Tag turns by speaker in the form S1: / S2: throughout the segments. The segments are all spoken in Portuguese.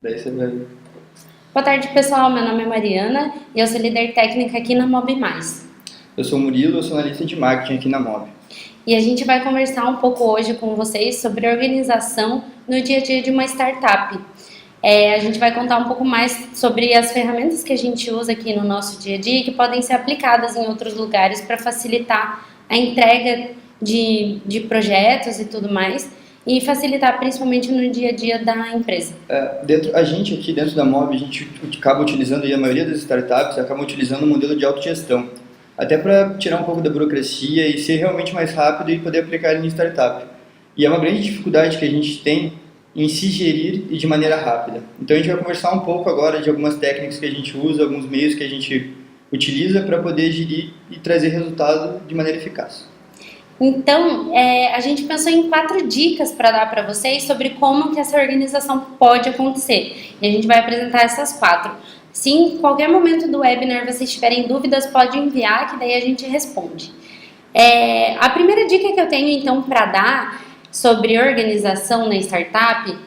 S1: Daí você vai.
S2: Boa tarde, pessoal. Meu nome é Mariana e eu sou líder técnica aqui na Mob Mais.
S1: Eu sou o Murilo, eu sou analista de marketing aqui na Mob.
S2: E a gente vai conversar um pouco hoje com vocês sobre organização no dia a dia de uma startup. A gente vai contar um pouco mais sobre as ferramentas que a gente usa aqui no nosso dia a dia e que podem ser aplicadas em outros lugares para facilitar a entrega de projetos e tudo mais, e facilitar principalmente no dia a dia da empresa.
S1: A gente aqui dentro da Mob, a gente acaba utilizando, e a maioria das startups acaba utilizando o modelo de autogestão, até para tirar um pouco da burocracia e ser realmente mais rápido e poder aplicar ele em startup. E é uma grande dificuldade que a gente tem em se gerir e de maneira rápida. Então a gente vai conversar um pouco agora de algumas técnicas que a gente usa, alguns meios que a gente utiliza para poder gerir e trazer resultado de maneira eficaz.
S2: Então, a gente pensou em 4 dicas para dar para vocês sobre como que essa organização pode acontecer. E a gente vai apresentar essas 4. Se em qualquer momento do webinar vocês tiverem dúvidas, pode enviar, que daí a gente responde. A primeira dica que eu tenho, então, para dar sobre organização na startup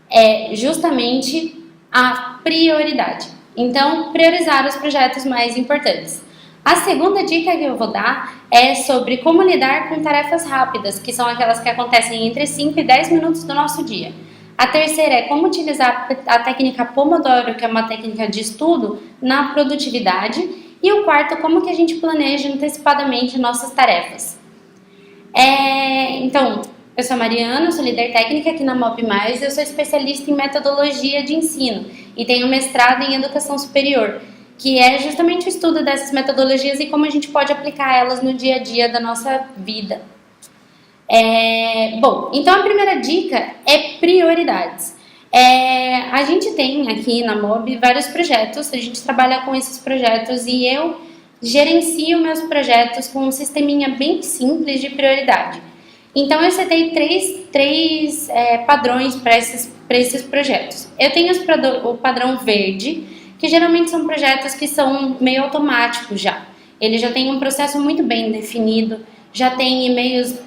S2: é justamente a prioridade. Então, priorizar os projetos mais importantes. A segunda dica que eu vou dar é sobre como lidar com tarefas rápidas, que são aquelas que acontecem entre 5 e 10 minutos do nosso dia. A terceira é como utilizar a técnica Pomodoro, que é uma técnica de estudo, na produtividade. E o quarto, como que a gente planeja antecipadamente nossas tarefas. Então, eu sou a Mariana, eu sou líder técnica aqui na Mob+, eu sou especialista em metodologia de ensino e tenho mestrado em educação superior, que é justamente o estudo dessas metodologias e como a gente pode aplicar elas no dia a dia da nossa vida. Bom, então a primeira dica é prioridades. A gente tem aqui na Mob vários projetos, a gente trabalha com esses projetos e eu gerencio meus projetos com um sisteminha bem simples de prioridade. Então eu setei três padrões para esses projetos. Eu tenho o padrão verde, que geralmente são projetos que são meio automáticos já. Ele já tem um processo muito bem definido, já tem e-mails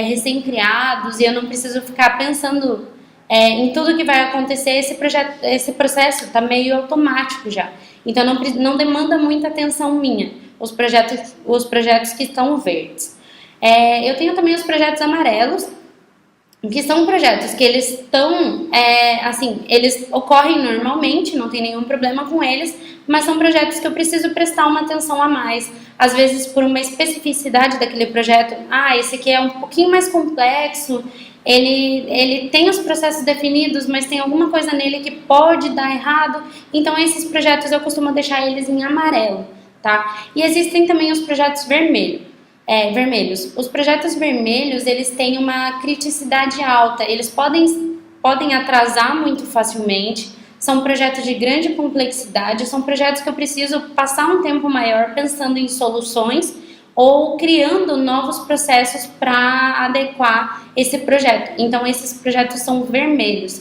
S2: recém-criados e eu não preciso ficar pensando em tudo que vai acontecer. Esse processo está meio automático já. Então não demanda muita atenção minha, os projetos que estão verdes. Eu tenho também os projetos amarelos, que são projetos que eles estão, eles ocorrem normalmente, não tem nenhum problema com eles, mas são projetos que eu preciso prestar uma atenção a mais, às vezes por uma especificidade daquele projeto. Esse aqui é um pouquinho mais complexo, ele tem os processos definidos, mas tem alguma coisa nele que pode dar errado, então esses projetos eu costumo deixar eles em amarelo, tá? E existem também os projetos vermelhos. Os projetos vermelhos, eles têm uma criticidade alta, eles podem atrasar muito facilmente, são projetos de grande complexidade, são projetos que eu preciso passar um tempo maior pensando em soluções ou criando novos processos para adequar esse projeto. Então esses projetos são vermelhos.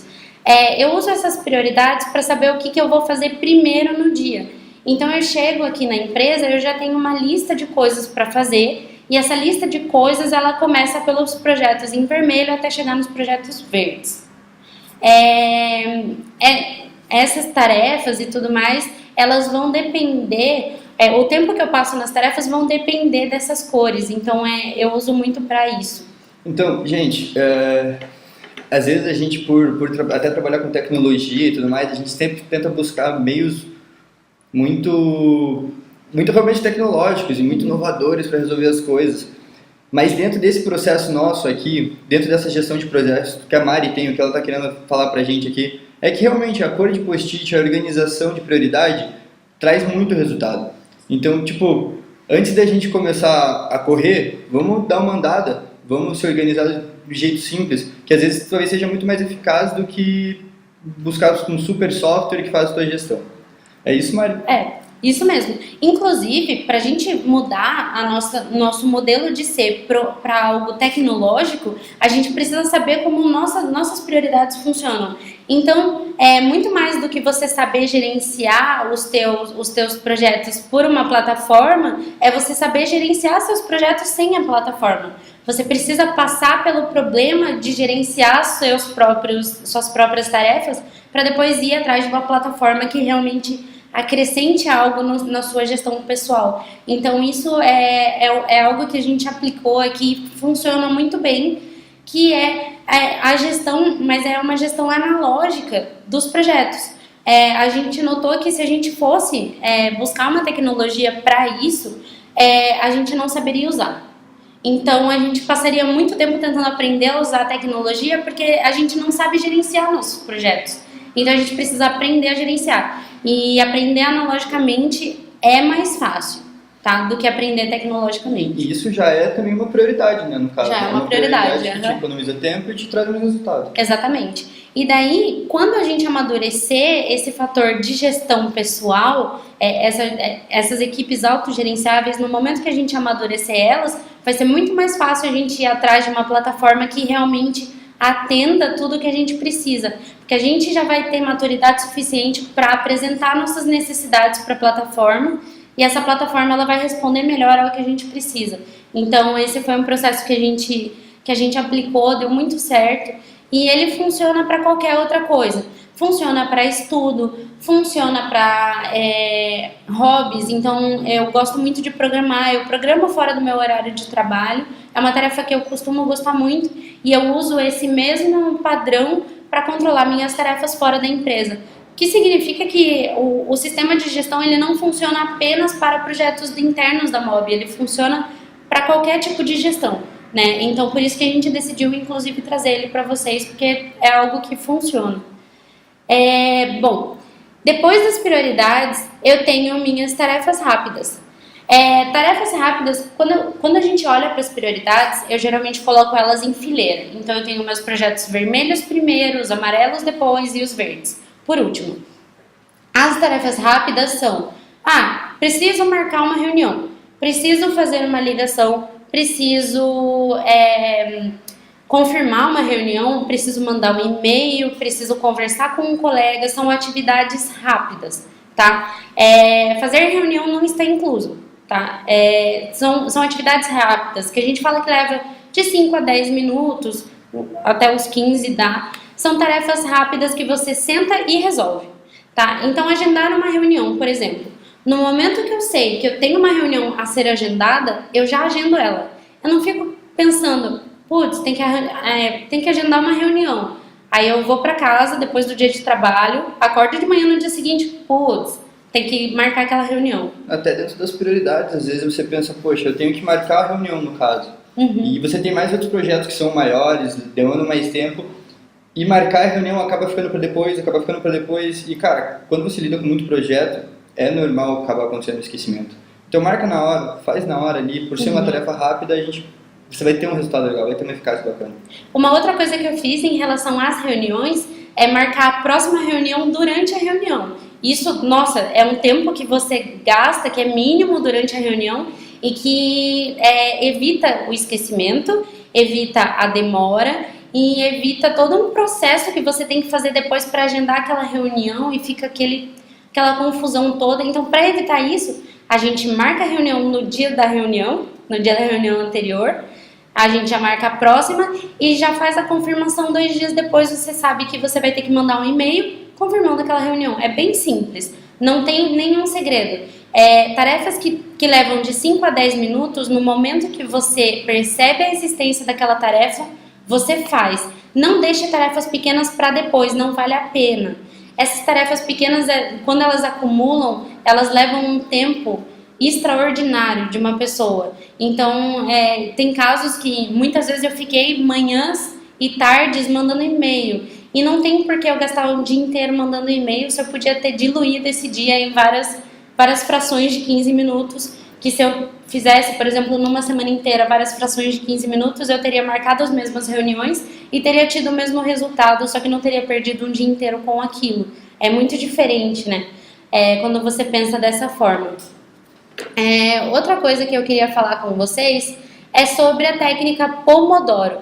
S2: Eu uso essas prioridades para saber o que eu vou fazer primeiro no dia. Então eu chego aqui na empresa, eu já tenho uma lista de coisas para fazer. E essa lista de coisas, ela começa pelos projetos em vermelho até chegar nos projetos verdes. Essas tarefas e tudo mais, elas vão depender, o tempo que eu passo nas tarefas vão depender dessas cores. Então, eu uso muito para isso.
S1: Então, gente, às vezes a gente, até trabalhar com tecnologia e tudo mais, a gente sempre tenta buscar meios muito realmente tecnológicos e muito inovadores para resolver as coisas. Mas dentro desse processo nosso aqui, dentro dessa gestão de projetos que a Mari tem, o que ela está querendo falar para a gente aqui, é que realmente a cor de post-it, a organização de prioridade, traz muito resultado. Então, antes da gente começar a correr, vamos dar uma andada, vamos se organizar de jeito simples, que às vezes talvez seja muito mais eficaz do que buscar um super software que faz a tua gestão. É isso, Mari?
S2: Isso mesmo. Inclusive, para a gente mudar nosso modelo de ser para algo tecnológico, a gente precisa saber como nossas prioridades funcionam. Então, muito mais do que você saber gerenciar os teus projetos por uma plataforma é você saber gerenciar seus projetos sem a plataforma. Você precisa passar pelo problema de gerenciar suas próprias tarefas para depois ir atrás de uma plataforma que realmente acrescente algo na sua gestão pessoal. Então isso é algo que a gente aplicou aqui, funciona muito bem, que é a gestão, mas é uma gestão analógica dos projetos. A gente notou que se a gente fosse buscar uma tecnologia para isso, a gente não saberia usar. Então a gente passaria muito tempo tentando aprender a usar a tecnologia porque a gente não sabe gerenciar nossos projetos. Então a gente precisa aprender a gerenciar. E aprender analogicamente é mais fácil, tá? Do que aprender tecnologicamente.
S1: E isso já é também uma prioridade, né? No caso,
S2: já é uma prioridade
S1: que te economiza tempo e te traz um resultado.
S2: Exatamente. E daí, quando a gente amadurecer esse fator de gestão pessoal, essas equipes autogerenciáveis, no momento que a gente amadurecer elas, vai ser muito mais fácil a gente ir atrás de uma plataforma que realmente atenda tudo que a gente precisa, porque a gente já vai ter maturidade suficiente para apresentar nossas necessidades para a plataforma e essa plataforma ela vai responder melhor ao que a gente precisa. Então esse foi um processo que a gente aplicou, deu muito certo e ele funciona para qualquer outra coisa. Funciona para estudo, funciona para hobbies, então eu gosto muito de programar, eu programo fora do meu horário de trabalho, é uma tarefa que eu costumo gostar muito e eu uso esse mesmo padrão para controlar minhas tarefas fora da empresa. O que significa que o sistema de gestão ele não funciona apenas para projetos internos da MOB, ele funciona para qualquer tipo de gestão, né? Então por isso que a gente decidiu inclusive trazer ele para vocês, porque é algo que funciona. Bom, depois das prioridades, eu tenho minhas tarefas rápidas. Tarefas rápidas, quando a gente olha para as prioridades, eu geralmente coloco elas em fileira. Então, eu tenho meus projetos vermelhos primeiro, os amarelos depois e os verdes por último. As tarefas rápidas são: preciso marcar uma reunião, preciso fazer uma ligação, preciso confirmar uma reunião, preciso mandar um e-mail, preciso conversar com um colega, são atividades rápidas, tá? Fazer reunião não está incluso, tá? São atividades rápidas, que a gente fala que leva de 5 a 10 minutos, até uns 15 dá. São tarefas rápidas que você senta e resolve, tá? Então, agendar uma reunião, por exemplo. No momento que eu sei que eu tenho uma reunião a ser agendada, eu já agendo ela. Eu não fico pensando, putz, tem que agendar uma reunião. Aí eu vou pra casa, depois do dia de trabalho, acordo de manhã no dia seguinte, putz, tem que marcar aquela reunião.
S1: Até dentro das prioridades, às vezes você pensa, poxa, eu tenho que marcar a reunião no caso. E você tem mais outros projetos que são maiores, demandam mais tempo, e marcar a reunião acaba ficando para depois, e cara, quando você lida com muito projeto, é normal acabar acontecendo esquecimento. Então marca na hora, faz na hora ali, por ser uma tarefa rápida, você vai ter um resultado legal, vai ter uma eficácia bacana.
S2: Uma outra coisa que eu fiz em relação às reuniões é marcar a próxima reunião durante a reunião. Isso, nossa, é um tempo que você gasta, que é mínimo durante a reunião e que evita o esquecimento, evita a demora e evita todo um processo que você tem que fazer depois para agendar aquela reunião e fica aquela confusão toda. Então, para evitar isso, a gente marca a reunião no dia da reunião anterior, a gente já marca a próxima e já faz a confirmação 2 dias depois. Você sabe que você vai ter que mandar um e-mail confirmando aquela reunião. É bem simples, não tem nenhum segredo. Tarefas que levam de 5 a 10 minutos, no momento que você percebe a existência daquela tarefa, você faz. Não deixe tarefas pequenas para depois, não vale a pena. Essas tarefas pequenas, quando elas acumulam, elas levam um tempo extraordinário de uma pessoa. Então, tem casos que muitas vezes eu fiquei manhãs e tardes mandando e-mail. E não tem por que eu gastar o dia inteiro mandando e-mail se eu podia ter diluído esse dia em várias frações de 15 minutos, que se eu fizesse, por exemplo, numa semana inteira, várias frações de 15 minutos, eu teria marcado as mesmas reuniões e teria tido o mesmo resultado, só que não teria perdido um dia inteiro com aquilo. É muito diferente, né? Quando você pensa dessa forma. Outra coisa que eu queria falar com vocês é sobre a técnica Pomodoro.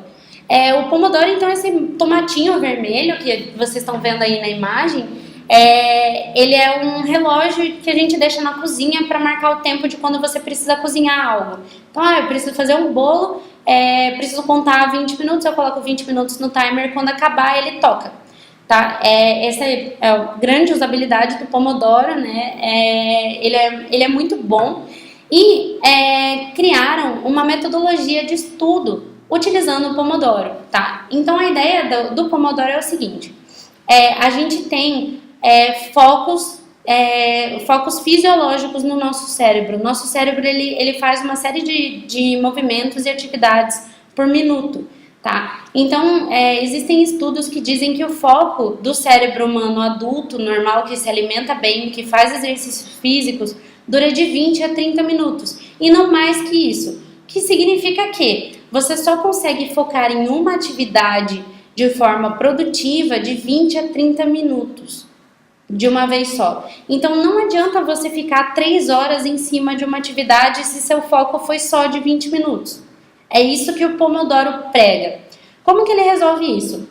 S2: O Pomodoro, então, esse tomatinho vermelho que vocês estão vendo aí na imagem, Ele é um relógio que a gente deixa na cozinha para marcar o tempo de quando você precisa cozinhar algo. Então, eu preciso fazer um bolo, preciso contar 20 minutos, eu coloco 20 minutos no timer, quando acabar ele toca. Tá? Essa é a grande usabilidade do Pomodoro, né? Ele é muito bom. E criaram uma metodologia de estudo utilizando o Pomodoro, tá? Então a ideia do Pomodoro é o seguinte: a gente tem focos fisiológicos no nosso cérebro. Nosso cérebro ele faz uma série de movimentos e atividades por minuto, tá? Então existem estudos que dizem que o foco do cérebro humano adulto, normal, que se alimenta bem, que faz exercícios físicos, dura de 20 a 30 minutos, e não mais que isso. Que significa que você só consegue focar em uma atividade de forma produtiva de 20 a 30 minutos, de uma vez só. Então não adianta você ficar 3 horas em cima de uma atividade se seu foco foi só de 20 minutos. É isso que o Pomodoro prega. Como que ele resolve isso?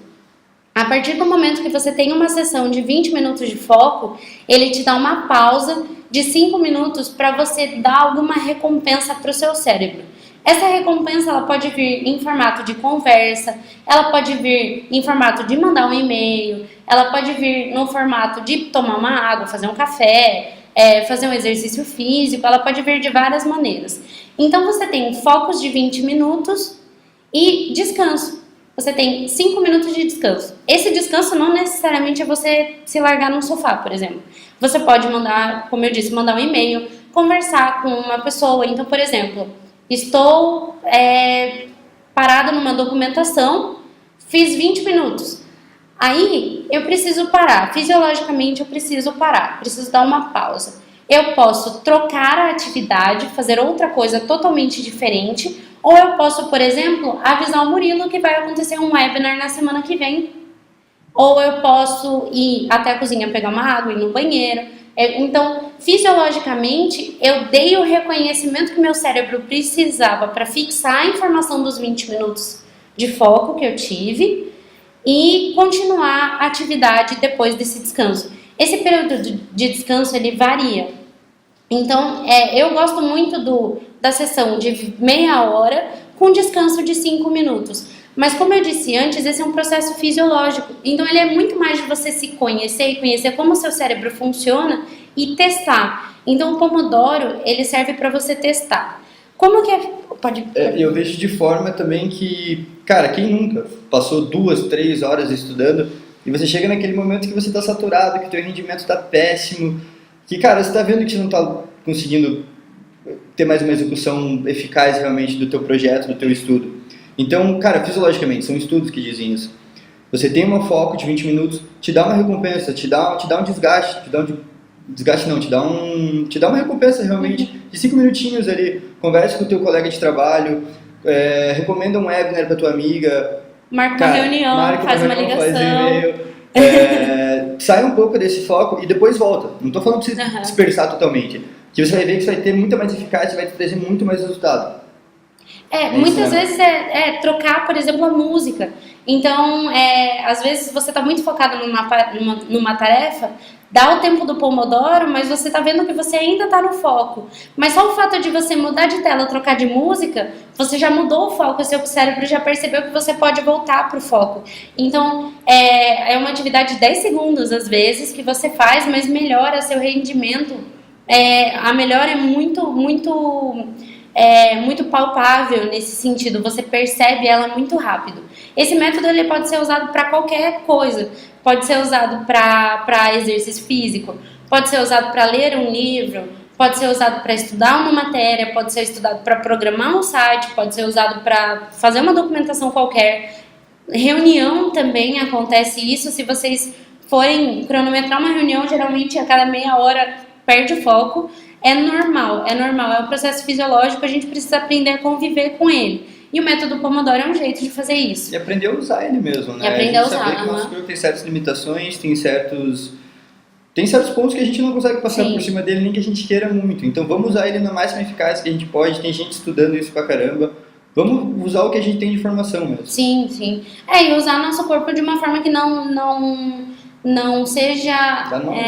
S2: A partir do momento que você tem uma sessão de 20 minutos de foco, ele te dá uma pausa de 5 minutos para você dar alguma recompensa para o seu cérebro. Essa recompensa ela pode vir em formato de conversa, ela pode vir em formato de mandar um e-mail, ela pode vir no formato de tomar uma água, fazer um café, fazer um exercício físico, ela pode vir de várias maneiras. Então você tem focos de 20 minutos e descanso. Você tem 5 minutos de descanso. Esse descanso não necessariamente é você se largar num sofá, por exemplo. Você pode mandar, como eu disse, mandar um e-mail, conversar com uma pessoa. Então, por exemplo, estou parado numa documentação, fiz 20 minutos. Aí eu preciso parar, fisiologicamente eu preciso parar, preciso dar uma pausa. Eu posso trocar a atividade, fazer outra coisa totalmente diferente, ou eu posso, por exemplo, avisar o Murilo que vai acontecer um webinar na semana que vem. Ou eu posso ir até a cozinha pegar uma água, ir no banheiro. Então, fisiologicamente, eu dei o reconhecimento que meu cérebro precisava para fixar a informação dos 20 minutos de foco que eu tive e continuar a atividade depois desse descanso. Esse período de descanso, ele varia. Então, eu gosto muito da sessão de meia hora com descanso de 5 minutos. Mas como eu disse antes, esse é um processo fisiológico. Então ele é muito mais de você se conhecer e conhecer como o seu cérebro funciona e testar. Então o Pomodoro, ele serve para você testar. Como que pode...
S1: Eu vejo de forma também que, cara, quem nunca passou 2, 3 horas estudando e você chega naquele momento que você está saturado, que o teu rendimento está péssimo, que, cara, você está vendo que você não está conseguindo ter mais uma execução eficaz realmente do teu projeto, do teu estudo. Então, cara, fisiologicamente, são estudos que dizem isso. Você tem um foco de 20 minutos, te dá uma recompensa, te dá um desgaste, te dá uma recompensa realmente de 5 minutinhos ali. Converse com o teu colega de trabalho, recomenda um webinar para tua amiga.
S2: Marca uma reunião, faz uma ligação.
S1: Faz e-mail. Sai um pouco desse foco e depois volta. Não estou falando de se dispersar totalmente. Que você vai ver que você vai ter muito mais eficácia e vai te trazer muito mais resultado.
S2: Muitas vezes trocar, por exemplo, a música. Então, às vezes você está muito focado numa tarefa, dá o tempo do Pomodoro, mas você está vendo que você ainda está no foco. Mas só o fato de você mudar de tela, trocar de música, você já mudou o foco, o seu cérebro já percebeu que você pode voltar para o foco. Então, é uma atividade de 10 segundos, às vezes, que você faz, mas melhora seu rendimento. A melhora é muito palpável nesse sentido, você percebe ela muito rápido. Esse método ele pode ser usado para qualquer coisa, pode ser usado para exercício físico, pode ser usado para ler um livro, pode ser usado para estudar uma matéria, pode ser estudado para programar um site, pode ser usado para fazer uma documentação qualquer. Reunião também acontece isso, se vocês forem cronometrar uma reunião, geralmente a cada meia hora perde o foco. É normal, é um processo fisiológico, a gente precisa aprender a conviver com ele. E o método Pomodoro é um jeito de fazer isso.
S1: E aprender a usar ele mesmo, né?
S2: E aprender a usar,
S1: saber que o nosso corpo tem certas limitações, tem certos pontos que a gente não consegue passar por cima dele, nem que a gente queira muito. Então vamos usar ele na máxima eficácia que a gente pode, tem gente estudando isso pra caramba. Vamos usar o que a gente tem de informação mesmo.
S2: Sim. E usar nosso corpo de uma forma que não não seja,
S1: Danoso.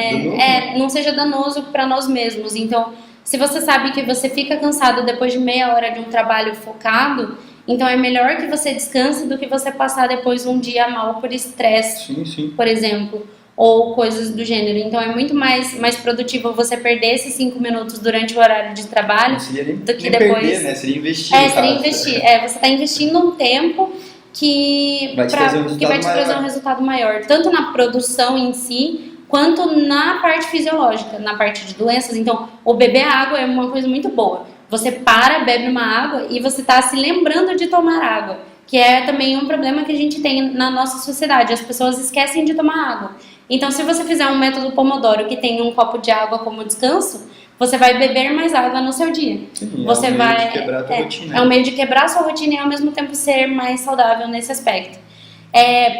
S2: não seja danoso para nós mesmos. Então, se você sabe que você fica cansado depois de meia hora de um trabalho focado, então é melhor que você descanse do que você passar depois um dia mal por estresse,
S1: Sim.
S2: por exemplo, ou coisas do gênero. Então é muito mais produtivo você perder esses 5 minutos durante o horário de trabalho
S1: Não seria nem,
S2: do que
S1: nem
S2: depois.
S1: perder, né? Seria investir.
S2: Seria investir. Você está investindo um tempo que
S1: vai te
S2: trazer um resultado maior, tanto na produção em si, quanto na parte fisiológica, na parte de doenças. Então, o beber água é uma coisa muito boa. Você bebe uma água e você está se lembrando de tomar água, que é também um problema que a gente tem na nossa sociedade. As pessoas esquecem de tomar água. Então, se você fizer um método Pomodoro que tem um copo de água como descanso, você vai beber mais água no seu dia.
S1: Sim,
S2: você
S1: é um meio
S2: vai
S1: de quebrar a tua rotina.
S2: É um meio de quebrar a sua rotina e ao mesmo tempo ser mais saudável nesse aspecto.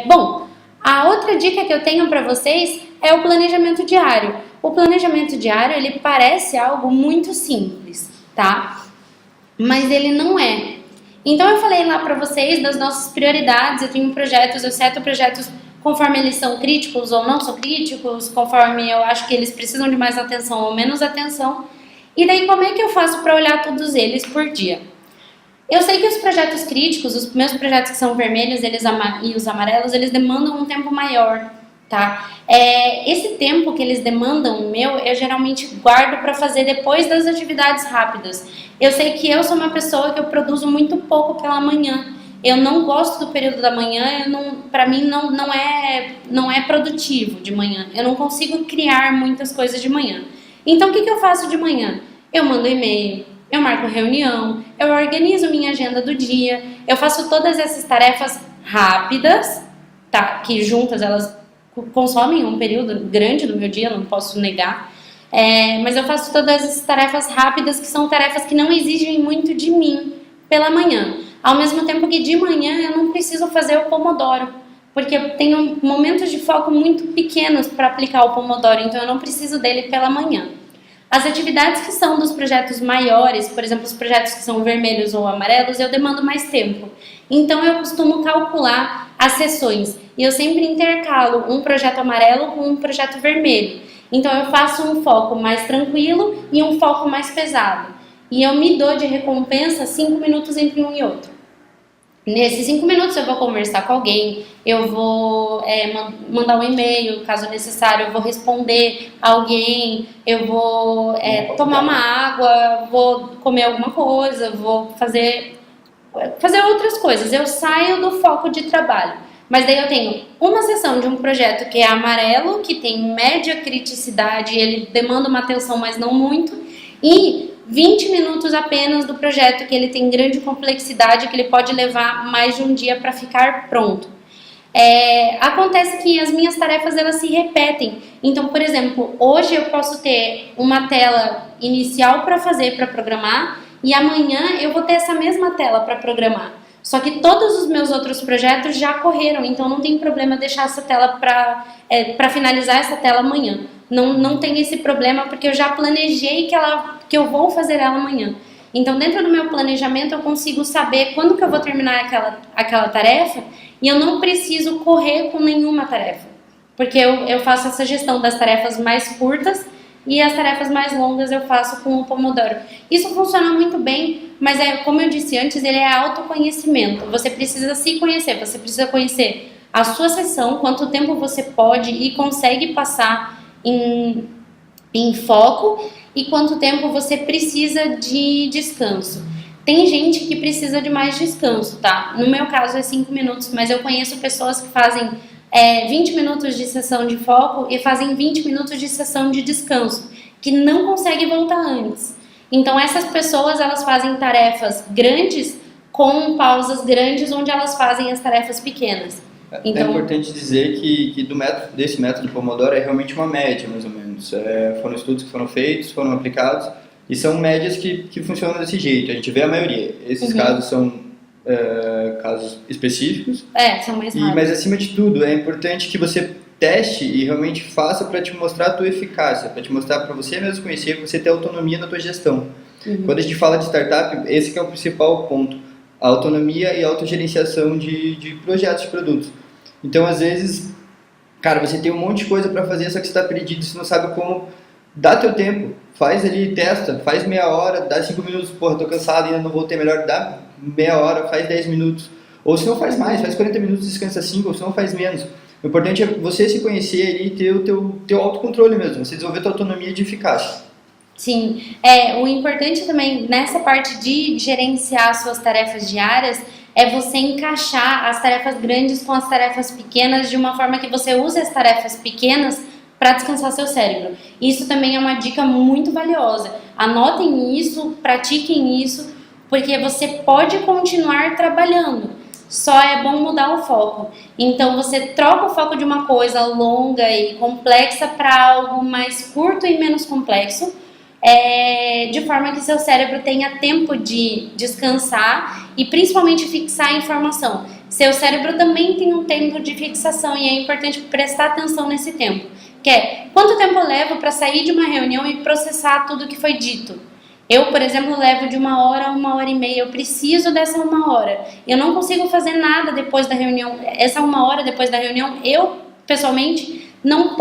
S2: Bom, a outra dica que eu tenho para vocês é o planejamento diário. O planejamento diário, ele parece algo muito simples, tá? Mas ele não é. Então eu falei lá para vocês das nossas prioridades. Eu tenho projetos, eu seto projetos conforme eles são críticos ou não são críticos, conforme eu acho que eles precisam de mais atenção ou menos atenção. E daí como é que eu faço para olhar todos eles por dia? Eu sei que os projetos críticos, os meus projetos que são vermelhos e os amarelos, eles demandam um tempo maior, tá? Esse tempo que eles demandam, eu geralmente guardo para fazer depois das atividades rápidas. Eu sei que eu sou uma pessoa que eu produzo muito pouco pela manhã. Eu não gosto do período da manhã, para mim não é produtivo de manhã. Eu não consigo criar muitas coisas de manhã. Então, o que eu faço de manhã? Eu mando e-mail, eu marco reunião, eu organizo minha agenda do dia, eu faço todas essas tarefas rápidas, tá? Que juntas elas consomem um período grande do meu dia, não posso negar. Mas eu faço todas essas tarefas rápidas, que são tarefas que não exigem muito de mim pela manhã. Ao mesmo tempo que de manhã eu não preciso fazer o Pomodoro, porque eu tenho momentos de foco muito pequenos para aplicar o Pomodoro, então eu não preciso dele pela manhã. As atividades que são dos projetos maiores, por exemplo, os projetos que são vermelhos ou amarelos, eu demando mais tempo. Então eu costumo calcular as sessões e eu sempre intercalo um projeto amarelo com um projeto vermelho. Então eu faço um foco mais tranquilo e um foco mais pesado. E eu me dou de recompensa 5 minutos entre um e outro. Nesses 5 minutos eu vou conversar com alguém, eu vou mandar um e-mail, caso necessário, eu vou responder alguém, eu vou tomar uma água, vou comer alguma coisa, vou fazer outras coisas. Eu saio do foco de trabalho. Mas daí eu tenho uma sessão de um projeto que é amarelo, que tem média criticidade, ele demanda uma atenção, mas não muito, e 20 minutos apenas do projeto que ele tem grande complexidade, que ele pode levar mais de um dia para ficar pronto. Acontece que as minhas tarefas elas se repetem. Então, por exemplo, hoje eu posso ter uma tela inicial para fazer, para programar, e amanhã eu vou ter essa mesma tela para programar. Só que todos os meus outros projetos já correram, então não tem problema deixar essa tela para finalizar essa tela amanhã. Não tem esse problema porque eu já planejei que eu vou fazer ela amanhã. Então, dentro do meu planejamento, eu consigo saber quando que eu vou terminar aquela tarefa e eu não preciso correr com nenhuma tarefa. Porque eu faço essa gestão das tarefas mais curtas e as tarefas mais longas eu faço com o Pomodoro. Isso funciona muito bem, mas como eu disse antes, ele é autoconhecimento. Você precisa se conhecer, você precisa conhecer a sua sessão, quanto tempo você pode e consegue passar em foco e quanto tempo você precisa de descanso. Tem gente que precisa de mais descanso, tá? No meu caso é 5 minutos, mas eu conheço pessoas que fazem 20 minutos de sessão de foco e fazem 20 minutos de sessão de descanso, que não conseguem voltar antes. Então essas pessoas elas fazem tarefas grandes com pausas grandes onde elas fazem as tarefas pequenas. Então,
S1: é importante dizer que desse método Pomodoro é realmente uma média, mais ou menos. Foram estudos que foram feitos, foram aplicados, e são médias que funcionam desse jeito. A gente vê a maioria. Esses casos são casos específicos.
S2: São mais raros.
S1: Mas, acima de tudo, é importante que você teste e realmente faça para te mostrar a tua eficácia, para te mostrar para você mesmo conhecer, para você ter autonomia na tua gestão. Quando a gente fala de startup, esse que é o principal ponto. A autonomia e a autogerenciação de projetos, de produtos. Então, às vezes, Cara, você tem um monte de coisa para fazer, só que você está perdido, você não sabe como. Dá teu tempo, faz ali, testa, faz meia hora, dá 5 minutos, porra, tô cansado, ainda não voltei melhor, dá meia hora, faz 10 minutos. Ou se não faz mais, faz 40 minutos, descansa 5, ou se não faz menos. O importante é você se conhecer ali e ter o teu autocontrole mesmo, você desenvolver tua autonomia de eficácia.
S2: Sim, o importante também nessa parte de gerenciar suas tarefas diárias é você encaixar as tarefas grandes com as tarefas pequenas de uma forma que você use as tarefas pequenas para descansar seu cérebro. Isso também é uma dica muito valiosa. Anotem isso, pratiquem isso, porque você pode continuar trabalhando. Só é bom mudar o foco. Então você troca o foco de uma coisa longa e complexa para algo mais curto e menos complexo, de forma que seu cérebro tenha tempo de descansar e principalmente fixar a informação. Seu cérebro também tem um tempo de fixação e é importante prestar atenção nesse tempo. Que é, quanto tempo eu levo para sair de uma reunião e processar tudo que foi dito? Eu, por exemplo, levo de 1 hora a 1 hora e meia. Eu preciso dessa 1 hora. Eu não consigo fazer nada depois da reunião. Essa 1 hora depois da reunião, eu, pessoalmente, não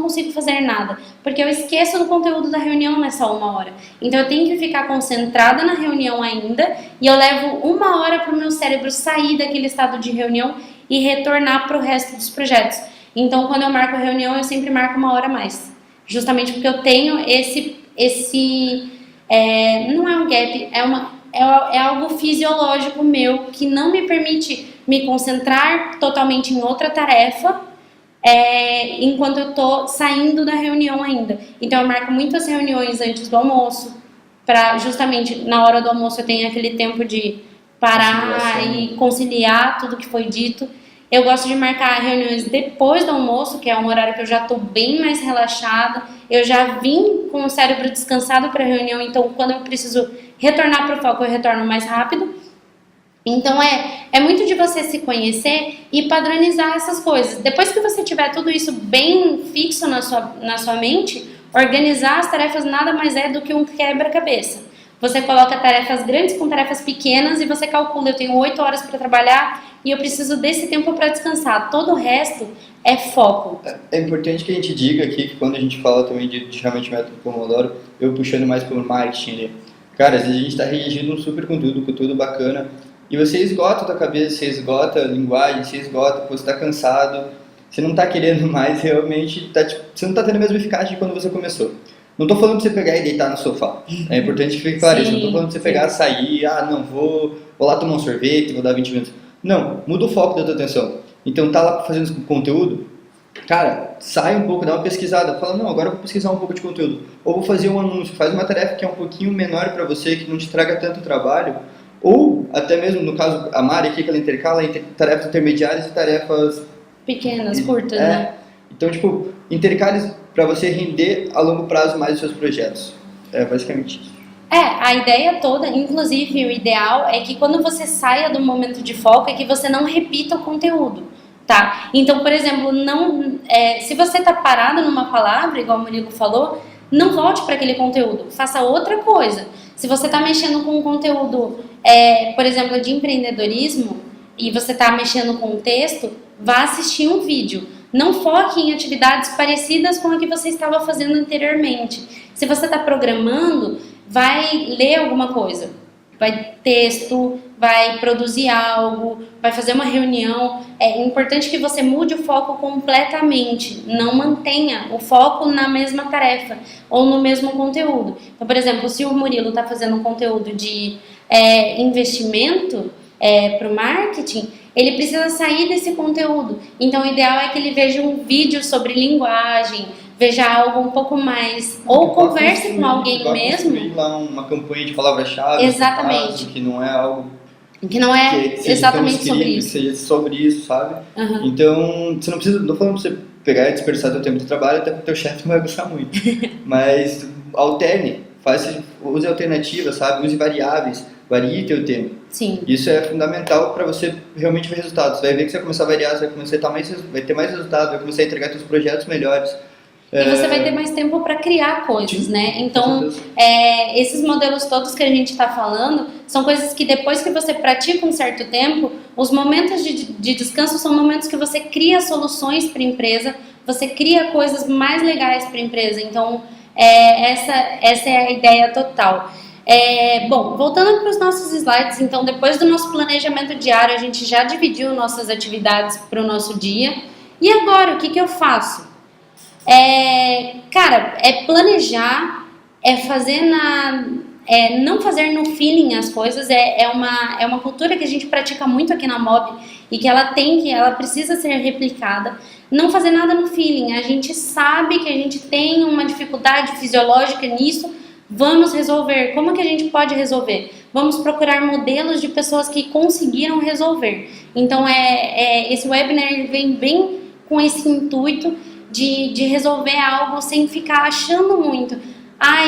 S2: consigo fazer nada. Porque eu esqueço do conteúdo da reunião nessa 1 hora. Então, eu tenho que ficar concentrada na reunião ainda. E eu levo 1 hora para o meu cérebro sair daquele estado de reunião e retornar para o resto dos projetos. Então, quando eu marco a reunião, eu sempre marco 1 hora a mais. Justamente porque eu tenho não é um gap, é algo fisiológico meu que não me permite me concentrar totalmente em outra tarefa enquanto eu estou saindo da reunião ainda. Então, eu marco muitas reuniões antes do almoço, para justamente na hora do almoço eu tenho aquele tempo de parar e conciliar tudo que foi dito. Eu gosto de marcar reuniões depois do almoço, que é um horário que eu já estou bem mais relaxada. Eu já vim com o cérebro descansado para a reunião, então quando eu preciso retornar para o foco, eu retorno mais rápido. Então é muito de você se conhecer e padronizar essas coisas. Depois que você tiver tudo isso bem fixo na sua mente, organizar as tarefas nada mais é do que um quebra-cabeça. Você coloca tarefas grandes com tarefas pequenas e você calcula, eu tenho 8 horas para trabalhar e eu preciso desse tempo para descansar. Todo o resto é foco.
S1: É importante que a gente diga aqui que quando a gente fala também de realmente método Pomodoro, eu puxando mais pelo marketing ali. Cara, às vezes a gente está redigindo um super conteúdo bacana e você esgota a tua cabeça, você esgota a linguagem, você esgota, você está cansado, você não está querendo mais realmente, você não está tendo a mesma eficácia de quando você começou. Não estou falando para você pegar e deitar no sofá. É importante que fique claro isso. Não estou falando para você pegar, sair, não, vou lá tomar um sorvete, vou dar 20 minutos. Não, muda o foco da tua atenção. Então tá lá fazendo conteúdo, cara, sai um pouco, dá uma pesquisada, fala, não, agora eu vou pesquisar um pouco de conteúdo. Ou vou fazer um anúncio, faz uma tarefa que é um pouquinho menor para você, que não te traga tanto trabalho. Ou até mesmo, no caso, a Mari aqui, que ela intercala entre tarefas intermediárias e tarefas
S2: pequenas, curtas, né?
S1: Então, tipo, intercale para você render a longo prazo mais os seus projetos. É basicamente isso.
S2: A ideia toda, inclusive o ideal é que quando você saia do momento de foco é que você não repita o conteúdo, tá? Então, por exemplo, se você tá parado numa palavra, igual o Murilo falou, não volte para aquele conteúdo, faça outra coisa. Se você tá mexendo com um conteúdo, por exemplo, de empreendedorismo e você tá mexendo com um texto, vá assistir um vídeo. Não foque em atividades parecidas com a que você estava fazendo anteriormente. Se você está programando, vai ler alguma coisa, vai texto, vai produzir algo, vai fazer uma reunião. É importante que você mude o foco completamente, não mantenha o foco na mesma tarefa ou no mesmo conteúdo. Então, por exemplo, se o Murilo está fazendo um conteúdo de investimento para o marketing, ele precisa sair desse conteúdo. Então, o ideal é que ele veja um vídeo sobre linguagem, veja algo um pouco mais, ou converse com alguém mesmo.
S1: Lá uma campanha de palavra-chave.
S2: Exatamente.
S1: Que não é algo
S2: que não é exatamente sobre isso.
S1: Que seja sobre isso, sabe?
S2: Uhum.
S1: Então, você não precisa, não falando pra você pegar e dispersar seu tempo de trabalho, até porque o teu chefe não vai gostar muito. Mas alterne, use alternativas, sabe? Use variáveis, varie teu tempo.
S2: Sim.
S1: Isso é fundamental para você realmente ver resultados. Você vai ver que você vai começar a variar, você vai ter mais resultado, vai começar a entregar seus projetos melhores.
S2: E você vai ter mais tempo para criar coisas, sim, né? Então, esses modelos todos que a gente está falando são coisas que depois que você pratica um certo tempo, os momentos de descanso são momentos que você cria soluções para a empresa você cria coisas mais legais para a empresa. Então, essa é a ideia total. Bom, voltando para os nossos slides, então, depois do nosso planejamento diário, a gente já dividiu nossas atividades para o nosso dia. E agora, o que eu faço? Cara, planejar, fazer não fazer no feeling as coisas, é uma cultura que a gente pratica muito aqui na Mob e que ela precisa ser replicada. Não fazer nada no feeling, a gente sabe que a gente tem uma dificuldade fisiológica nisso, vamos resolver. Como que a gente pode resolver? Vamos procurar modelos de pessoas que conseguiram resolver. Então, esse webinar vem bem com esse intuito de resolver algo sem ficar achando muito.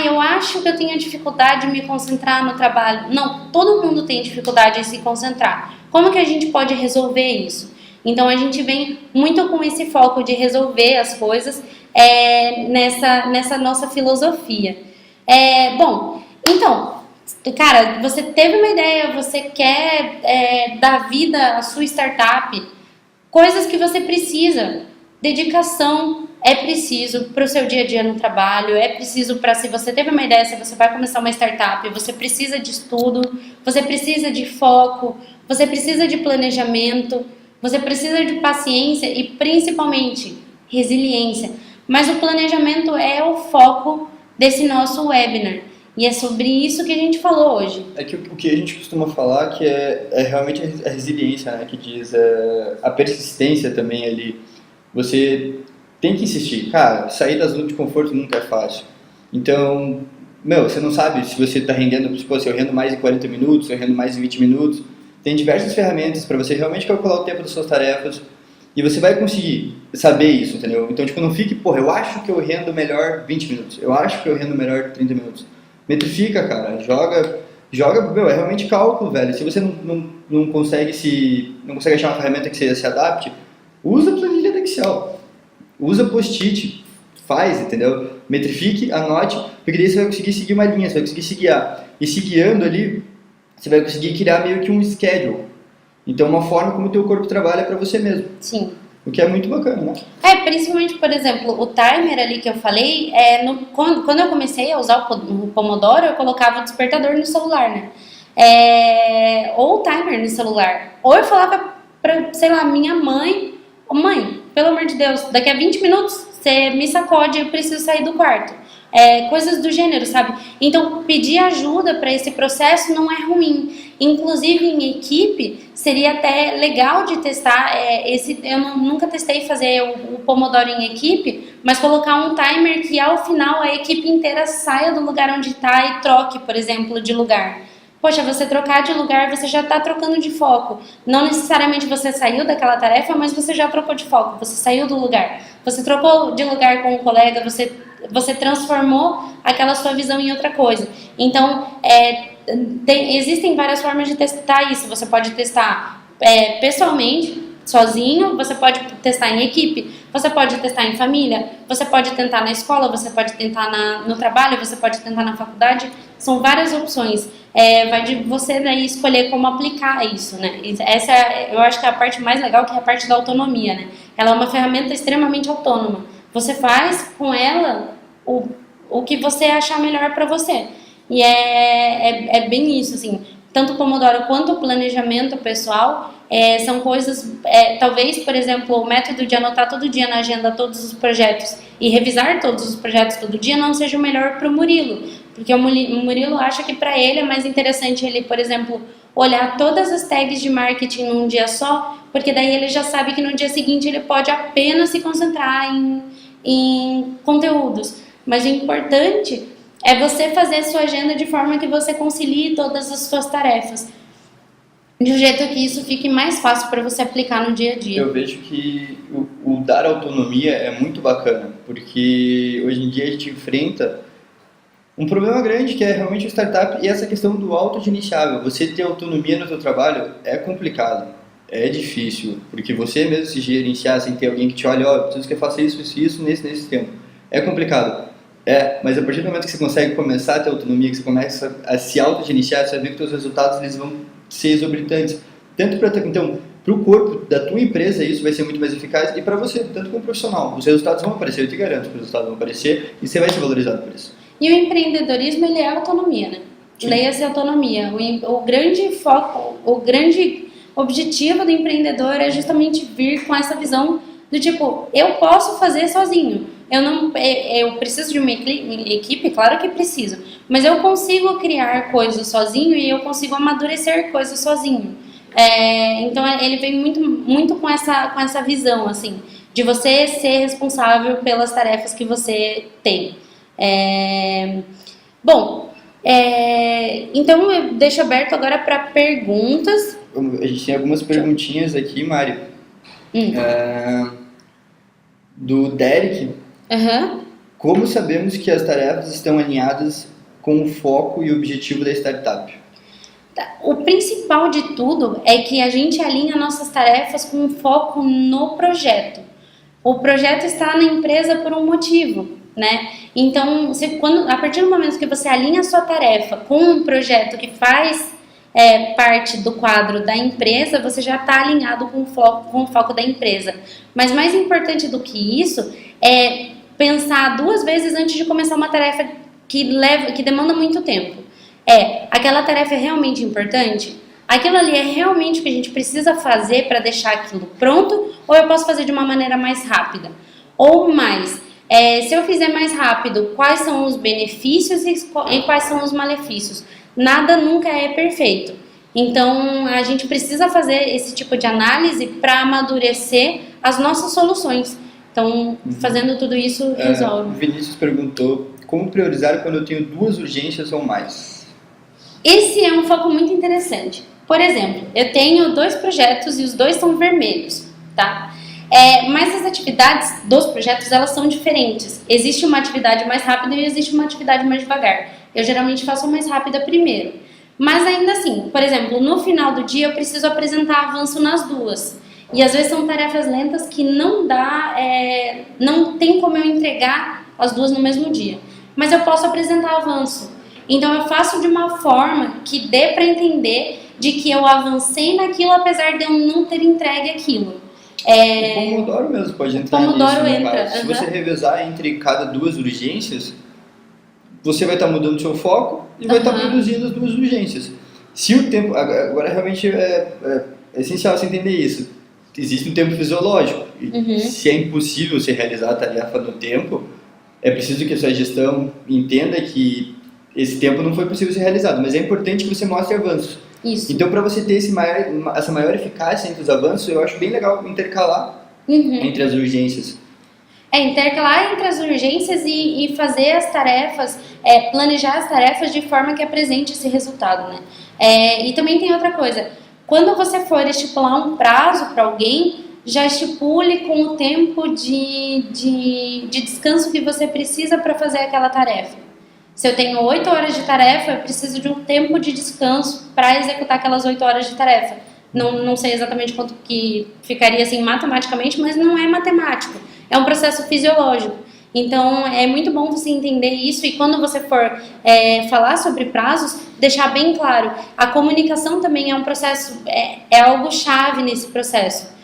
S2: Eu acho que eu tenho dificuldade de me concentrar no trabalho. Não, todo mundo tem dificuldade em se concentrar. Como que a gente pode resolver isso? Então, a gente vem muito com esse foco de resolver as coisas nessa nossa filosofia. Bom, então, cara, você teve uma ideia, você quer dar vida à sua startup, coisas que você precisa, dedicação, é preciso para o seu dia a dia no trabalho, é preciso para, se você teve uma ideia, se você vai começar uma startup, você precisa de estudo, você precisa de foco, você precisa de planejamento, você precisa de paciência e principalmente resiliência. Mas o planejamento é o foco desse nosso webinar. E é sobre isso que a gente falou hoje.
S1: Que o que a gente costuma falar que é realmente a resiliência, né? Que diz a persistência também ali. Você tem que insistir. Cara, sair da zona de conforto nunca é fácil. Então, você não sabe se você está rendendo, se eu rendo mais em 40 minutos, se eu rendo mais em 20 minutos. Tem diversas ferramentas para você realmente calcular o tempo das suas tarefas e você vai conseguir saber isso, entendeu? Então, não fique, eu acho que eu rendo melhor 20 minutos, eu acho que eu rendo melhor 30 minutos. Metrifica, cara, joga, é realmente cálculo, velho. Se você não consegue achar uma ferramenta que você se adapte, usa a planilha do Excel, usa post-it, faz, entendeu? Metrifique, anote, porque daí você vai conseguir seguir uma linha, você vai conseguir se guiar. E se guiando ali, você vai conseguir criar meio que um schedule. Então, uma forma como o teu corpo trabalha para você mesmo.
S2: Sim.
S1: O que é muito bacana, né?
S2: Principalmente, por exemplo, o timer ali que eu falei, quando eu comecei a usar o Pomodoro, eu colocava o despertador no celular, né? Ou o timer no celular. Ou eu falava pra, sei lá, minha mãe, mãe, pelo amor de Deus, daqui a 20 minutos você me sacode, eu preciso sair do quarto. Coisas do gênero, sabe? Então, pedir ajuda para esse processo não é ruim. Inclusive, em equipe, seria até legal de testar eu nunca testei fazer o Pomodoro em equipe, mas colocar um timer que ao final a equipe inteira saia do lugar onde está e troque, por exemplo, de lugar. Poxa, você trocar de lugar, você já está trocando de foco. Não necessariamente você saiu daquela tarefa, mas você já trocou de foco, você saiu do lugar. Você trocou de lugar com um colega, você transformou aquela sua visão em outra coisa. Então, existem várias formas de testar isso. Você pode testar pessoalmente, sozinho, você pode testar em equipe, você pode testar em família, você pode tentar na escola, você pode tentar no trabalho, você pode tentar na faculdade. São várias opções. Vai de você daí escolher como aplicar isso, né? Essa eu acho que é a parte mais legal, que é a parte da autonomia, né? Ela é uma ferramenta extremamente autônoma. Você faz com ela o que você achar melhor para você. E é bem isso, assim. Tanto o Pomodoro quanto o planejamento pessoal são coisas... talvez, por exemplo, o método de anotar todo dia na agenda todos os projetos e revisar todos os projetos todo dia não seja o melhor para o Murilo. Porque o Murilo acha que para ele é mais interessante ele, por exemplo, olhar todas as tags de marketing num dia só, porque daí ele já sabe que no dia seguinte ele pode apenas se concentrar em conteúdos. Mas o importante é você fazer a sua agenda de forma que você concilie todas as suas tarefas, de um jeito que isso fique mais fácil para você aplicar no dia a dia.
S1: Eu vejo que o dar autonomia é muito bacana, porque hoje em dia a gente enfrenta um problema grande que é realmente o startup e essa questão do autogerenciável. Você ter autonomia no seu trabalho é complicado, é difícil, porque você mesmo se gerenciar sem ter alguém que te olhe, preciso que eu faça isso nesse tempo. É complicado. Mas a partir do momento que você consegue começar a ter autonomia, que você começa a se autogerenciar, você vai ver que os seus resultados eles vão ser exorbitantes. Então, para o corpo da tua empresa isso vai ser muito mais eficaz e para você, tanto como profissional. Os resultados vão aparecer, eu te garanto que os resultados vão aparecer e você vai ser valorizado por isso.
S2: E o empreendedorismo, ele é autonomia, né? Leia-se autonomia. O grande foco, o grande objetivo do empreendedor é justamente vir com essa visão do tipo, eu posso fazer sozinho. Eu preciso de uma equipe, claro que preciso, mas eu consigo criar coisas sozinho e eu consigo amadurecer coisas sozinho. Então ele vem muito com essa visão, assim, de você ser responsável pelas tarefas que você tem. Então eu deixo aberto agora para perguntas.
S1: A gente tem algumas perguntinhas aqui, Mário. Do Derek. Como sabemos que as tarefas estão alinhadas com o foco e o objetivo da startup?
S2: O principal de tudo é que a gente alinha nossas tarefas com o foco no projeto. O projeto está na empresa por um motivo, né? Então, a partir do momento que você alinha a sua tarefa com um projeto que faz parte do quadro da empresa, você já está alinhado com o foco da empresa. Mas mais importante do que isso é pensar 2 vezes antes de começar uma tarefa que demanda muito tempo. Aquela tarefa é realmente importante? Aquilo ali é realmente o que a gente precisa fazer para deixar aquilo pronto? Ou eu posso fazer de uma maneira mais rápida? Ou mais, se eu fizer mais rápido, quais são os benefícios e quais são os malefícios? Nada nunca é perfeito. Então, a gente precisa fazer esse tipo de análise para amadurecer as nossas soluções. Então, fazendo tudo isso, resolve.
S1: O Vinícius perguntou, como priorizar quando eu tenho 2 urgências ou mais?
S2: Esse é um foco muito interessante. Por exemplo, eu tenho 2 projetos e os 2 são vermelhos, tá? Mas as atividades dos projetos, elas são diferentes. Existe uma atividade mais rápida e existe uma atividade mais devagar. Eu geralmente faço a mais rápida primeiro. Mas ainda assim, por exemplo, no final do dia eu preciso apresentar avanço nas 2. E às vezes são tarefas lentas que não tem como eu entregar as 2 no mesmo dia. Mas eu posso apresentar avanço. Então eu faço de uma forma que dê para entender de que eu avancei naquilo apesar de eu não ter entregue aquilo.
S1: O Pomodoro mesmo pode entrar nisso.
S2: Pomodoro entra.
S1: Se você revezar entre cada 2 urgências, você vai estar mudando o seu foco e vai estar produzindo as 2 urgências. Se o tempo... Agora realmente é essencial você entender isso. Existe um tempo fisiológico. E se é impossível você realizar a tarefa no tempo, é preciso que a sua gestão entenda que esse tempo não foi possível ser realizado, mas é importante que você mostre avanços.
S2: Isso.
S1: Então, para você ter essa maior eficácia entre os avanços, eu acho bem legal intercalar entre as urgências.
S2: Intercalar entre as urgências e fazer as tarefas, planejar as tarefas de forma que apresente esse resultado, né? E também tem outra coisa, quando você for estipular um prazo para alguém, já estipule com o tempo de descanso que você precisa para fazer aquela tarefa. Se eu tenho 8 horas de tarefa, eu preciso de um tempo de descanso para executar aquelas 8 horas de tarefa. Não sei exatamente quanto que ficaria assim matematicamente, mas não é matemático. É um processo fisiológico. Então, é muito bom você entender isso e quando você for falar sobre prazos, deixar bem claro. A comunicação também é um processo, é algo chave nesse processo.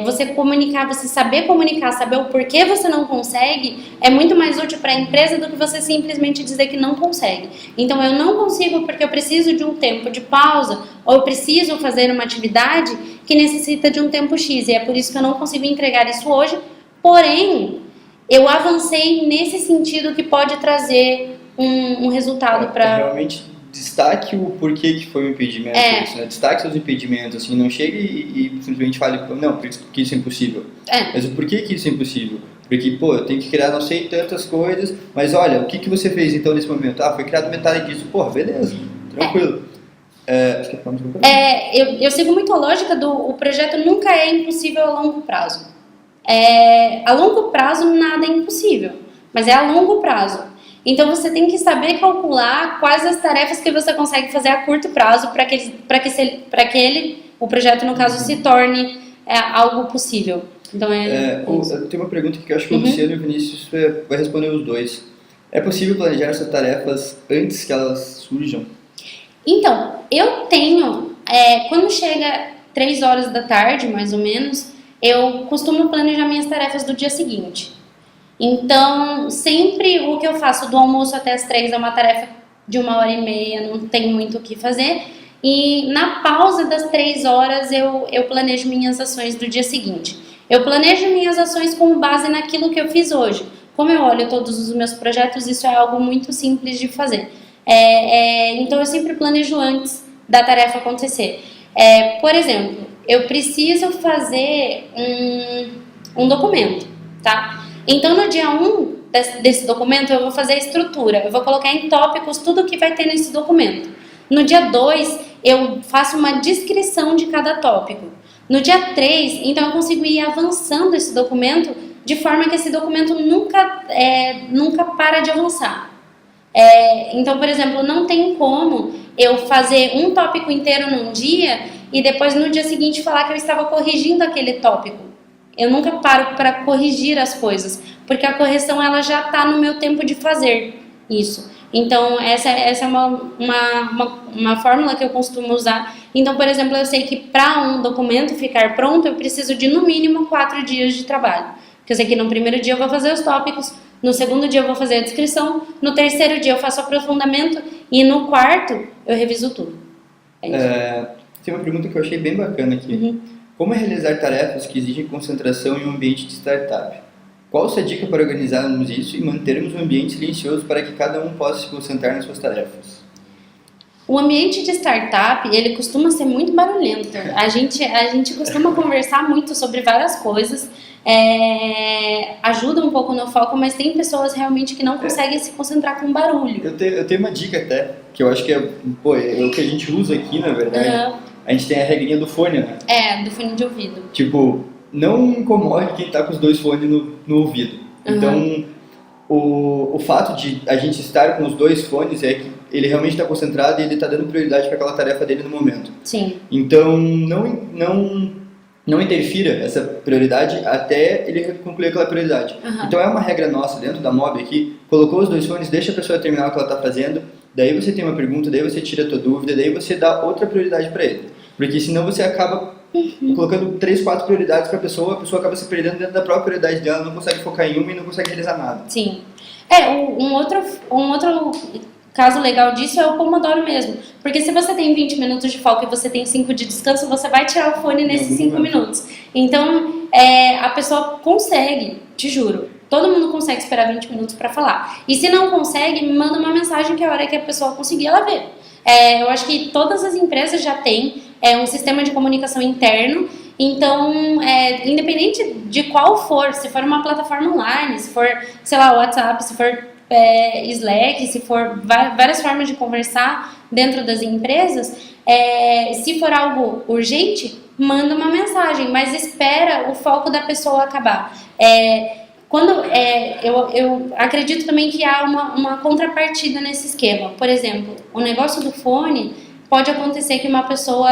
S2: Você comunicar, você saber comunicar, saber o porquê você não consegue, é muito mais útil para a empresa do que você simplesmente dizer que não consegue. Então, eu não consigo porque eu preciso de um tempo de pausa ou eu preciso fazer uma atividade que necessita de um tempo X e é por isso que eu não consigo entregar isso hoje, porém, eu avancei nesse sentido que pode trazer um resultado para...
S1: Realmente destaque o porquê que foi o impedimento, isso, né? Destaque seus impedimentos, assim, não chegue e simplesmente fale, não, porque isso é impossível. Mas o porquê que isso é impossível? Porque, eu tenho que criar não sei tantas coisas, mas olha, o que você fez então nesse momento? Foi criado metade disso, beleza, tranquilo.
S2: Eu sigo muito a lógica o projeto nunca é impossível a longo prazo. A longo prazo nada é impossível, mas é a longo prazo. Então você tem que saber calcular quais as tarefas que você consegue fazer a curto prazo para que o projeto, no caso, se torne algo possível. Então
S1: tem uma pergunta que eu acho que o Luciano e o Vinícius vai responder os 2. É possível planejar essas tarefas antes que elas surjam?
S2: Então, eu tenho, quando chega 3 horas da tarde, mais ou menos, eu costumo planejar minhas tarefas do dia seguinte. Então, sempre o que eu faço do almoço até as 3 é uma tarefa de 1h30, não tem muito o que fazer. E na pausa das 3 horas eu planejo minhas ações do dia seguinte. Eu planejo minhas ações com base naquilo que eu fiz hoje. Como eu olho todos os meus projetos, isso é algo muito simples de fazer. Então eu sempre planejo antes da tarefa acontecer. Por exemplo, eu preciso fazer um documento, tá? Então no dia 1 desse documento eu vou fazer a estrutura, eu vou colocar em tópicos tudo que vai ter nesse documento. No dia 2 eu faço uma descrição de cada tópico. No dia 3, então eu consigo ir avançando esse documento de forma que esse documento nunca para de avançar. Então, por exemplo, não tem como eu fazer um tópico inteiro num dia e depois no dia seguinte falar que eu estava corrigindo aquele tópico. Eu nunca paro para corrigir as coisas, porque a correção ela já está no meu tempo de fazer isso. Então, essa é uma fórmula que eu costumo usar. Então, por exemplo, eu sei que para um documento ficar pronto, eu preciso de no mínimo 4 dias de trabalho. Porque eu sei que no primeiro dia eu vou fazer os tópicos, no segundo dia eu vou fazer a descrição, no terceiro dia eu faço o aprofundamento e no quarto eu reviso tudo.
S1: Tem uma pergunta que eu achei bem bacana aqui.
S2: Uhum.
S1: Como realizar tarefas que exigem concentração em um ambiente de startup? Qual a sua dica para organizarmos isso e mantermos um ambiente silencioso para que cada um possa se concentrar nas suas tarefas?
S2: O ambiente de startup, ele costuma ser muito barulhento. A gente costuma conversar muito sobre várias coisas, ajuda um pouco no foco, mas tem pessoas realmente que não conseguem se concentrar com barulho.
S1: Eu tenho uma dica até, que eu acho que é o que a gente usa aqui, na verdade.
S2: Uhum.
S1: A gente tem a regrinha do fone, né?
S2: Do fone de ouvido.
S1: Tipo, não incomode quem tá com os 2 fones no ouvido.
S2: Uhum.
S1: Então, o fato de a gente estar com os 2 fones é que ele realmente está concentrado e ele está dando prioridade para aquela tarefa dele no momento.
S2: Sim.
S1: Então, não interfira essa prioridade até ele concluir aquela prioridade.
S2: Uhum.
S1: Então, é uma regra nossa dentro da Mob aqui, colocou os 2 fones, deixa a pessoa terminar o que ela está fazendo, daí você tem uma pergunta, daí você tira a tua dúvida, daí você dá outra prioridade para ele. Porque senão você acaba colocando 3, 4 prioridades para a pessoa acaba se perdendo dentro da própria prioridade dela, não consegue focar em uma e não consegue realizar nada.
S2: Sim. Um outro caso legal disso é o Pomodoro mesmo. Porque se você tem 20 minutos de foco e você tem 5 de descanso, você vai tirar o fone nesses 5 minutos. Então, a pessoa consegue, te juro. Todo mundo consegue esperar 20 minutos para falar. E se não consegue, me manda uma mensagem que a hora que a pessoa conseguir, ela vê. Eu acho que todas as empresas já têm um sistema de comunicação interno. Então, independente de qual for, se for uma plataforma online, se for, sei lá, WhatsApp, se for Slack, se for várias formas de conversar dentro das empresas, se for algo urgente, manda uma mensagem, mas espera o foco da pessoa acabar. Eu acredito também que há uma contrapartida nesse esquema. Por exemplo, o negócio do fone, pode acontecer que uma pessoa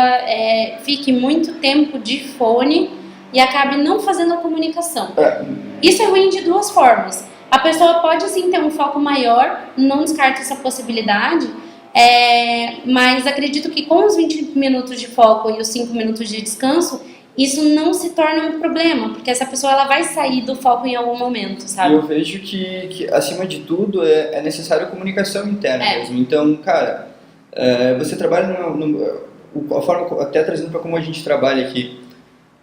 S2: fique muito tempo de fone e acabe não fazendo a comunicação. Isso é ruim de 2 formas. A pessoa pode sim ter um foco maior, não descarto essa possibilidade, mas acredito que com os 20 minutos de foco e os 5 minutos de descanso, isso não se torna um problema, porque essa pessoa ela vai sair do foco em algum momento, sabe?
S1: Eu vejo que acima de tudo, é necessário comunicação interna mesmo. Então, cara, você trabalha a forma, até trazendo para como a gente trabalha aqui,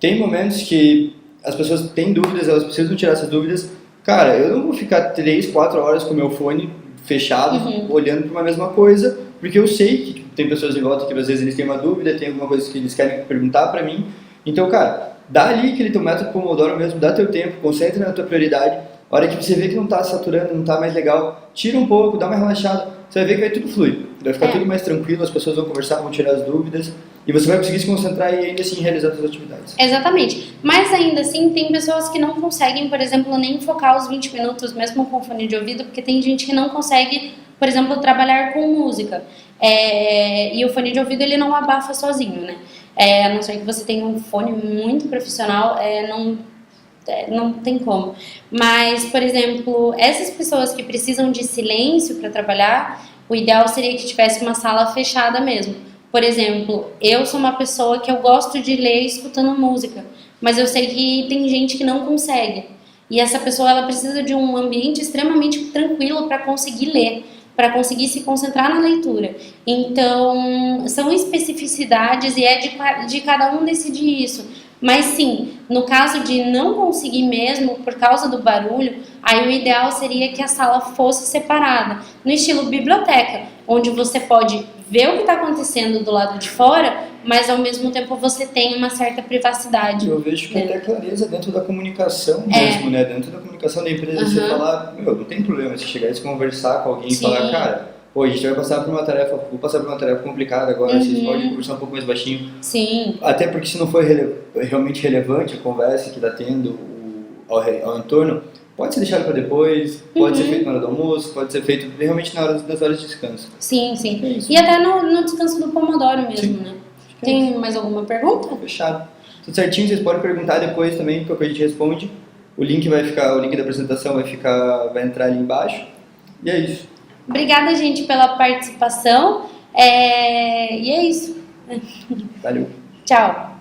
S1: tem momentos que as pessoas têm dúvidas, elas precisam tirar essas dúvidas. Cara, eu não vou ficar 3, 4 horas com o meu fone fechado, olhando para uma mesma coisa, porque eu sei que tem pessoas em volta que às vezes eles têm uma dúvida, tem alguma coisa que eles querem perguntar para mim. Então, cara, dá ali aquele teu método Pomodoro mesmo, dá teu tempo, concentra na tua prioridade. A hora que você vê que não tá saturando, não tá mais legal, tira um pouco, dá uma relaxada, você vai ver que vai tudo fluir. Vai ficar tudo mais tranquilo, as pessoas vão conversar, vão tirar as dúvidas e você vai conseguir se concentrar e ainda assim realizar suas atividades.
S2: Exatamente. Mas ainda assim, tem pessoas que não conseguem, por exemplo, nem focar os 20 minutos, mesmo com fone de ouvido, porque tem gente que não consegue, por exemplo, trabalhar com música. E o fone de ouvido, ele não abafa sozinho, né? A não ser que você tenha um fone muito profissional, não tem como. Mas, por exemplo, essas pessoas que precisam de silêncio para trabalhar, o ideal seria que tivesse uma sala fechada mesmo. Por exemplo, eu sou uma pessoa que eu gosto de ler escutando música, mas eu sei que tem gente que não consegue. E essa pessoa ela precisa de um ambiente extremamente tranquilo para conseguir ler, para conseguir se concentrar na leitura. Então, são especificidades e é de cada um decidir isso. Mas sim, no caso de não conseguir mesmo por causa do barulho, aí o ideal seria que a sala fosse separada, no estilo biblioteca, onde você pode ver o que está acontecendo do lado de fora, mas ao mesmo tempo você tem uma certa privacidade.
S1: Eu vejo que até clareza dentro da comunicação mesmo, né? Dentro da comunicação da empresa, você falar, não tem problema, você chegar e se conversar com alguém e falar, cara, pô, a gente vai passar por uma tarefa, vou passar por uma tarefa complicada agora, vocês podem conversar um pouco mais baixinho.
S2: Sim.
S1: Até porque se não for realmente relevante a conversa que está tendo ao entorno, pode ser deixado para depois, pode ser feito na hora do almoço, pode ser feito realmente das horas de descanso.
S2: Sim, sim. E até no descanso do Pomodoro mesmo, né? Tem mais alguma pergunta?
S1: Fechado. Tudo certinho, vocês podem perguntar depois também, porque a gente responde. O link da apresentação vai entrar ali embaixo. E é isso.
S2: Obrigada, gente, pela participação. E é isso.
S1: Valeu.
S2: Tchau.